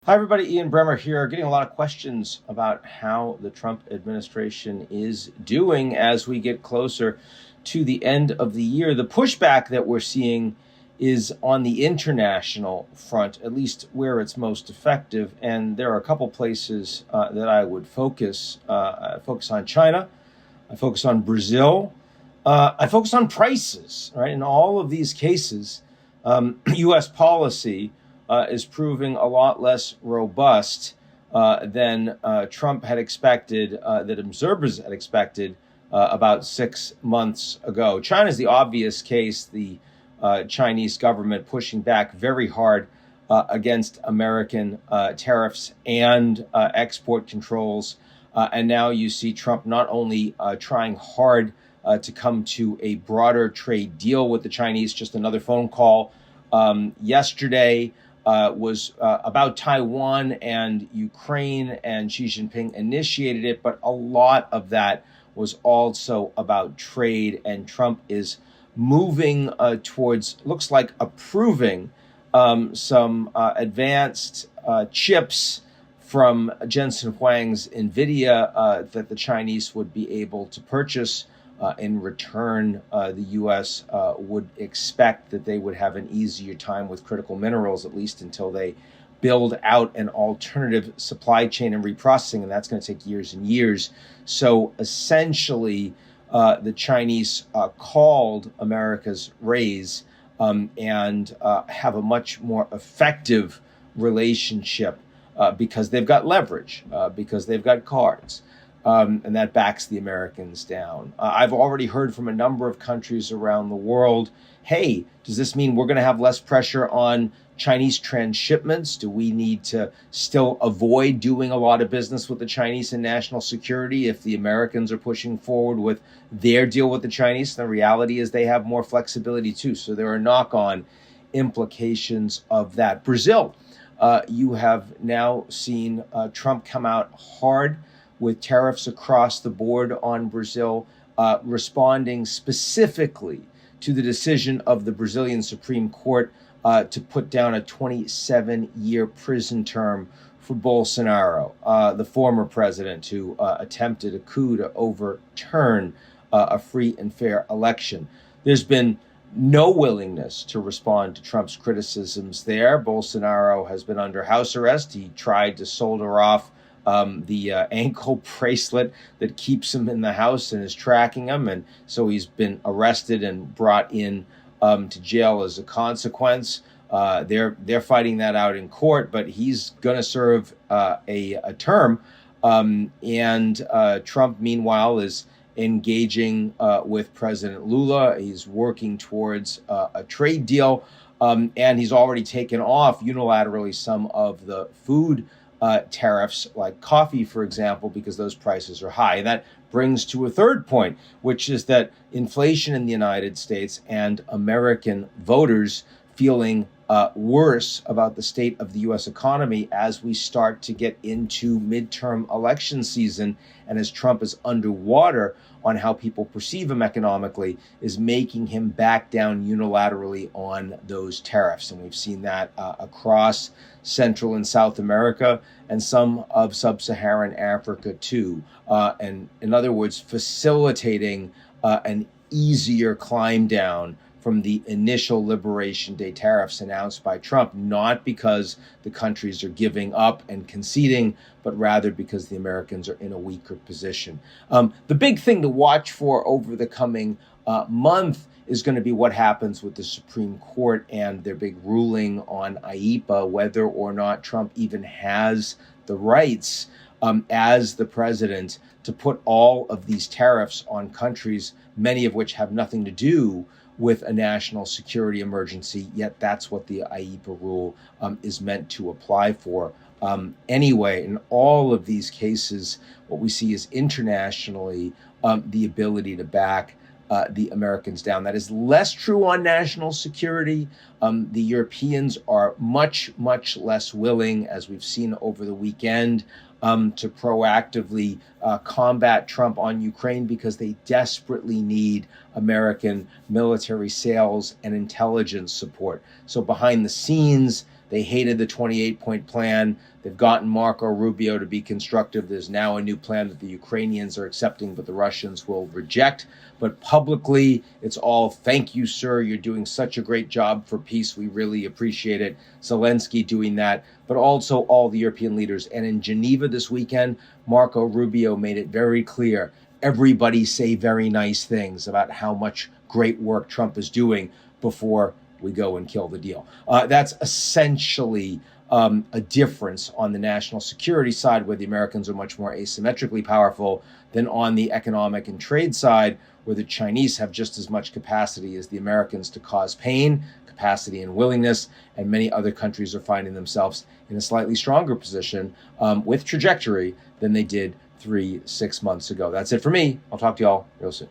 Hi, everybody. Ian Bremmer here. Getting a lot of questions about how the Trump administration is doing as we get closer to the end of the year. The pushback that we're seeing is on the international front, at least where it's most effective. And there are a couple places that I would focus. I focus on China. I focus on Brazil. I focus on prices, right? In all of these cases, U.S. policy is proving a lot less robust than Trump had expected, that observers had expected about 6 months ago. China is the obvious case, the Chinese government pushing back very hard against American tariffs and export controls. And now you see Trump not only trying hard to come to a broader trade deal with the Chinese, just another phone call yesterday was about Taiwan and Ukraine, and Xi Jinping initiated it, but a lot of that was also about trade, and Trump is moving towards, looks like, approving some advanced chips from Jensen Huang's Nvidia that the Chinese would be able to purchase. In return, the U.S. would expect that they would have an easier time with critical minerals, at least until they build out an alternative supply chain and reprocessing, and that's going to take years and years. So essentially, the Chinese called America's raise and have a much more effective relationship because they've got leverage, because they've got cards. And that backs the Americans down. I've already heard from a number of countries around the world, hey, does this mean we're going to have less pressure on Chinese transshipments? Do we need to still avoid doing a lot of business with the Chinese in national security if the Americans are pushing forward with their deal with the Chinese? The reality is they have more flexibility too. So there are knock-on implications of that. Brazil, you have now seen Trump come out hard with tariffs across the board on Brazil, responding specifically to the decision of the Brazilian Supreme Court to put down a 27-year prison term for Bolsonaro, the former president who attempted a coup to overturn a free and fair election. There's been no willingness to respond to Trump's criticisms there. Bolsonaro has been under house arrest. He tried to solder off the ankle bracelet that keeps him in the house and is tracking him. And so he's been arrested and brought in to jail as a consequence. They're fighting that out in court, but he's going to serve a term. And Trump, meanwhile, is engaging with President Lula. He's working towards a trade deal. And he's already taken off unilaterally some of the food tariffs, like coffee, for example, because those prices are high. And that brings to a third point, which is that inflation in the United States and American voters feeling worse about the state of the U.S. economy as we start to get into midterm election season, and as Trump is underwater on how people perceive him economically, is making him back down unilaterally on those tariffs. And we've seen that across Central and South America and some of Sub-Saharan Africa too. And in other words, facilitating an easier climb down from the initial Liberation Day tariffs announced by Trump, not because the countries are giving up and conceding, but rather because the Americans are in a weaker position. The big thing to watch for over the coming month is going to be what happens with the Supreme Court and their big ruling on IEEPA, whether or not Trump even has the rights as the president to put all of these tariffs on countries, many of which have nothing to do with a national security emergency, yet that's what the IEEPA rule is meant to apply for. Anyway, in all of these cases, what we see is internationally the ability to back the Americans down. That is less true on national security. The Europeans are much, much less willing, as we've seen over the weekend, to proactively combat Trump on Ukraine because they desperately need American military sales and intelligence support. So behind the scenes, They hated the 28-point plan. They've gotten Marco Rubio to be constructive. There's now a new plan that the Ukrainians are accepting, but the Russians will reject. But publicly, it's all, thank you, sir. You're doing such a great job for peace. We really appreciate it. Zelensky doing that, but also all the European leaders. And in Geneva this weekend, Marco Rubio made it very clear. Everybody say very nice things about how much great work Trump is doing before we go and kill the deal. That's essentially a difference on the national security side, where the Americans are much more asymmetrically powerful, than on the economic and trade side, where the Chinese have just as much capacity as the Americans to cause pain, capacity and willingness, and many other countries are finding themselves in a slightly stronger position with trajectory than they did 3-6 months ago. That's it for me. I'll talk to y'all real soon.